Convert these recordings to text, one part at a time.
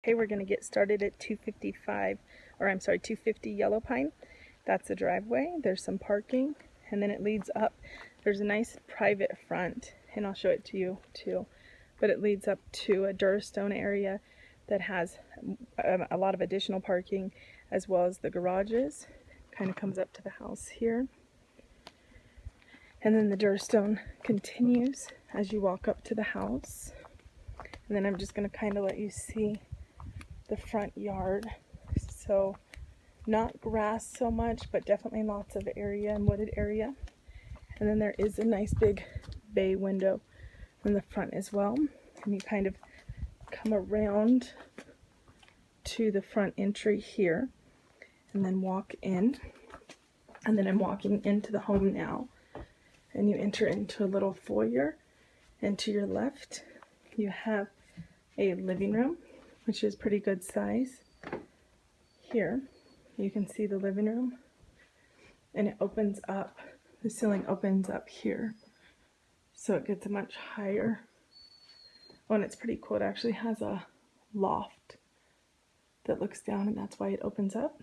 Okay, we're going to get started at 250 Yellow Pine. That's the driveway. There's some parking, and then it leads up. There's a nice private front, and I'll show it to you too. But it leads up to a Durstone area that has a lot of additional parking, as well as the garages. Kind of comes up to the house here. And then the Durstone continues as you walk up to the house. And then I'm just going to kind of let you see the front yard. So not grass so much, but definitely lots of area and wooded area. And then there is a nice big bay window in the front as well. And you kind of come around to the front entry here and then walk in. And then I'm walking into the home now. And you enter into a little foyer. And to your left, you have a living room, which is pretty good size. Here, you can see the living room, and it opens up, the ceiling opens up here, so it gets much higher. Oh, and it's pretty cool. It actually has a loft that looks down, and that's why it opens up.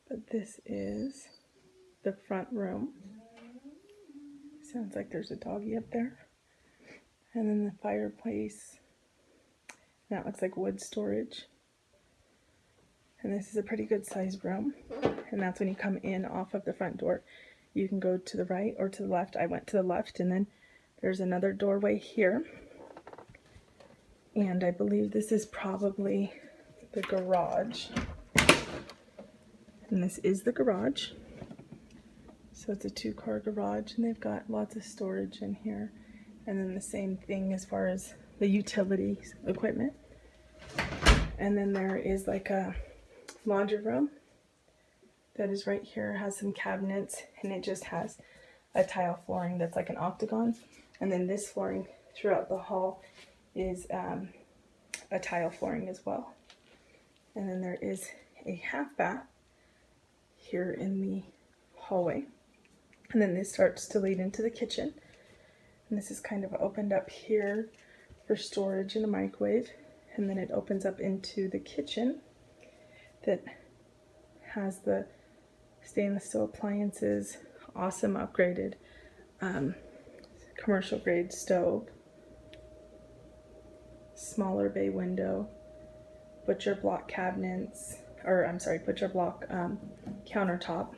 But this is the front room. Sounds like there's a doggy up there. And then the fireplace. That looks like wood storage. And this is a pretty good sized room. And that's when you come in off of the front door. You can go to the right or to the left. I went to the left, and then there's another doorway here. And I believe this is probably the garage. And this is the garage. So it's a 2-car garage, and they've got lots of storage in here. And then the same thing as far as the utilities equipment. And then there is like a laundry room that is right here. It has some cabinets, and it just has a tile flooring that's like an octagon. And then this flooring throughout the hall is a tile flooring as well. And then there is a half bath here in the hallway. And then this starts to lead into the kitchen. And this is kind of opened up here for storage and a microwave. And then it opens up into the kitchen that has the stainless steel appliances, awesome upgraded commercial grade stove, smaller bay window, butcher block cabinets, butcher block countertop.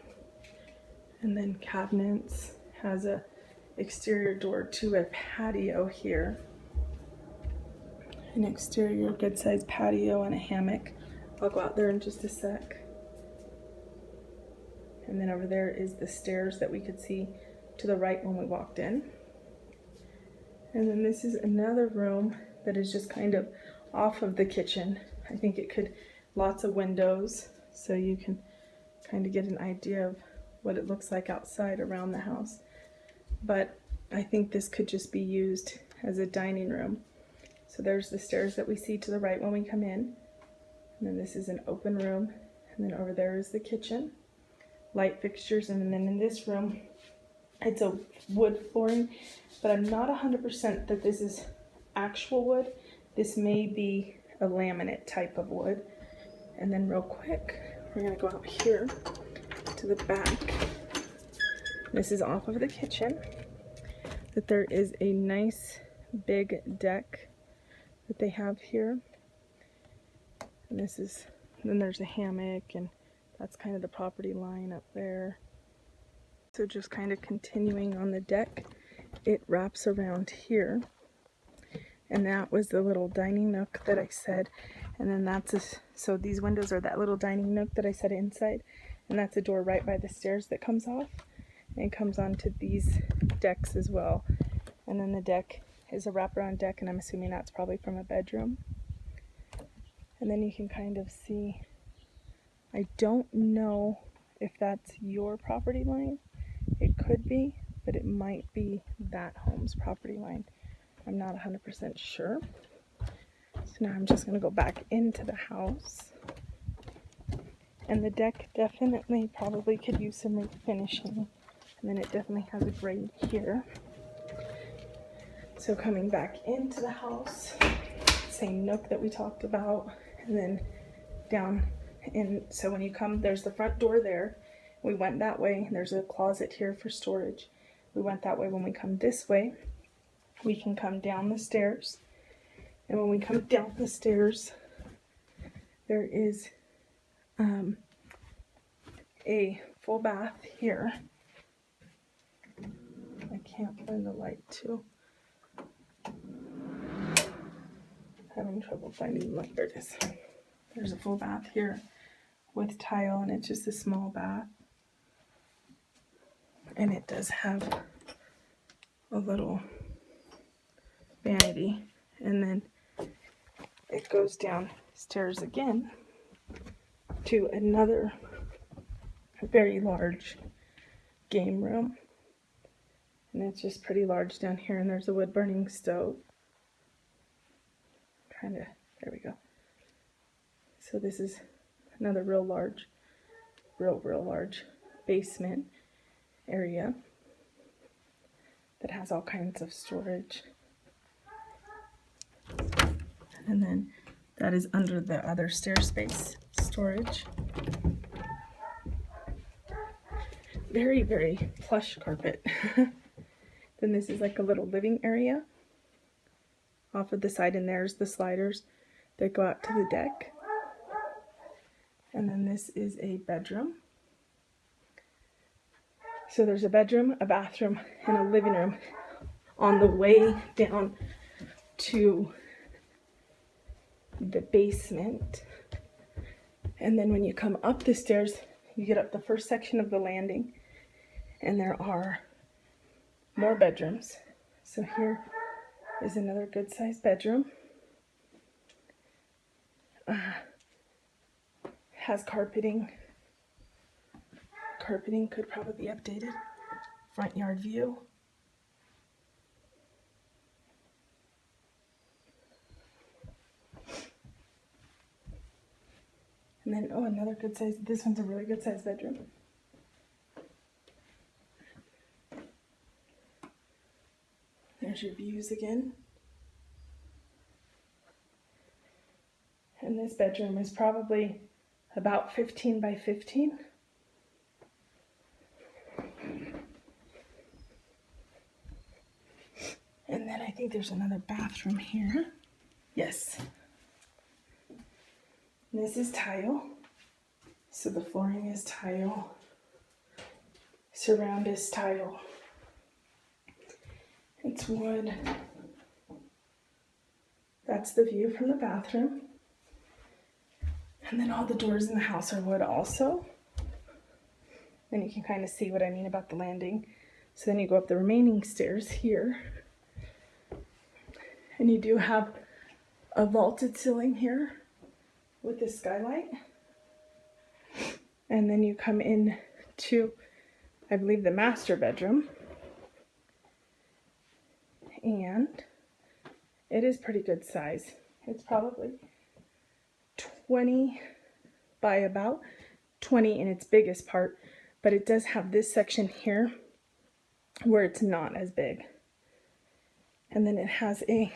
And then cabinets, has a exterior door to a patio here. An exterior good sized patio and a hammock. I'll go out there in just a sec. And then over there is the stairs that we could see to the right when we walked in. And then this is another room that is just kind of off of the kitchen. I think it could, lots of windows, so you can kind of get an idea of what it looks like outside around the house. But I think this could just be used as a dining room. So there's the stairs that we see to the right when we come in. And then this is an open room. And then over there is the kitchen. Light fixtures. And then in this room, it's a wood flooring. But I'm not 100% that this is actual wood. This may be a laminate type of wood. And then real quick, we're going to go out here to the back. This is off of the kitchen. That there is a nice big deck that they have here. And then there's a hammock, and that's kind of the property line up there. So just kind of continuing on the deck, it wraps around here. And that was the little dining nook that I said. And then so these windows are that little dining nook that I said inside. And that's a door right by the stairs that comes off. And it comes onto these decks as well. And then the deck is a wraparound deck, and I'm assuming that's probably from a bedroom. And then you can kind of see, I don't know if that's your property line. It could be, but it might be that home's property line. I'm not 100% sure. So now I'm just going to go back into the house. And the deck definitely probably could use some refinishing. And then it definitely has a grate here. So coming back into the house, same nook that we talked about, and then down in, so when you come, there's the front door there. We went that way, and there's a closet here for storage. We went that way. When we come this way, we can come down the stairs. And when we come down the stairs, there is a full bath here. I can't find the light too. Having trouble finding the light. There it is. There's a full bath here with tile, and it's just a small bath. And it does have a little vanity, and then it goes downstairs again to another very large game room, and it's just pretty large down here. And there's a wood burning stove. There we go. So this is another real large basement area that has all kinds of storage. And then that is under the other stair space storage. Very, very plush carpet. Then this is like a little living area off of the side, and there's the sliders that go out to the deck. And then this is a bedroom. So there's a bedroom, a bathroom, and a living room on the way down to the basement. And then when you come up the stairs, you get up the first section of the landing, and there are more bedrooms. So here is another good sized bedroom. Has carpeting. Carpeting could probably be updated. Front yard view. And then, oh, another good size, this one's a really good size bedroom. There's your views again. And this bedroom is probably about 15 by 15. And then I think there's another bathroom here. Yes. And this is tile. So the flooring is tile. Surround is tile. It's wood. That's the view from the bathroom. And then all the doors in the house are wood also. And you can kind of see what I mean about the landing. So then you go up the remaining stairs here. And you do have a vaulted ceiling here with the skylight. And then you come in to, I believe, the master bedroom. And it is pretty good size. It's probably 20 by about 20 in its biggest part, but it does have this section here where it's not as big. And then it has a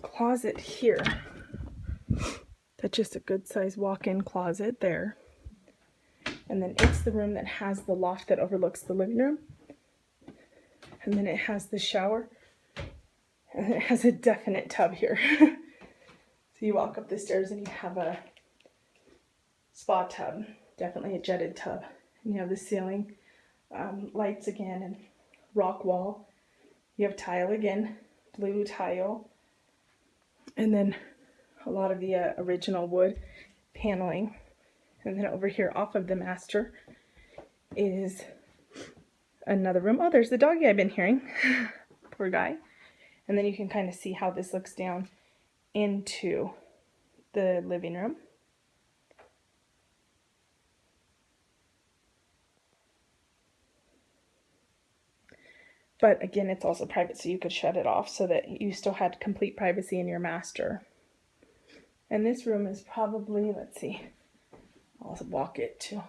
closet here. That's just a good size walk-in closet there. And then it's the room that has the loft that overlooks the living room. And then it has the shower. And it has a definite tub here. So you walk up the stairs and you have a spa tub. Definitely a jetted tub. And you have the ceiling, lights again, and rock wall. You have tile again, blue tile. And then a lot of the original wood paneling. And then over here off of the master is another room. Oh, there's the doggy I've been hearing. Poor guy. And then you can kind of see how this looks down into the living room. But again, it's also private, so you could shut it off so that you still had complete privacy in your master. And this room is probably, let's see, I'll walk it too.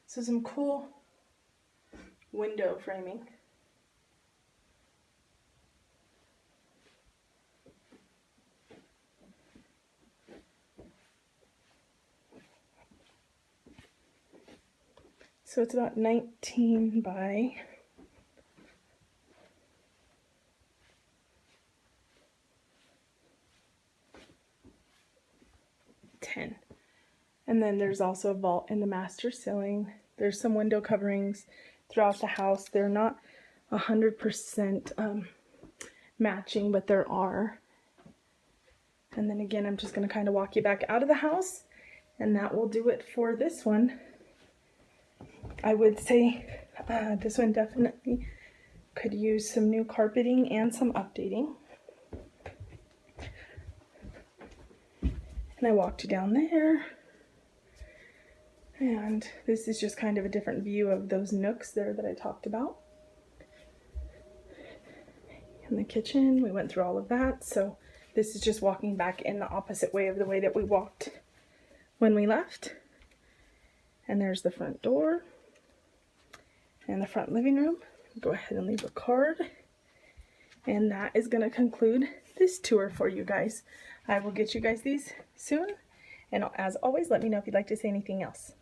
So some cool window framing. So it's about 19 by 10. And then there's also a vault in the master ceiling. There's some window coverings throughout the house. They're not 100% matching, but there are. And then again, I'm just going to kind of walk you back out of the house, and that will do it for this one. I would say this one definitely could use some new carpeting and some updating. And I walked you down there. And this is just kind of a different view of those nooks there that I talked about. In the kitchen, we went through all of that. So this is just walking back in the opposite way of the way that we walked when we left. And there's the front door and the front living room. Go ahead and leave a card. And that is going to conclude this tour for you guys. I will get you guys these soon. And as always, let me know if you'd like to say anything else.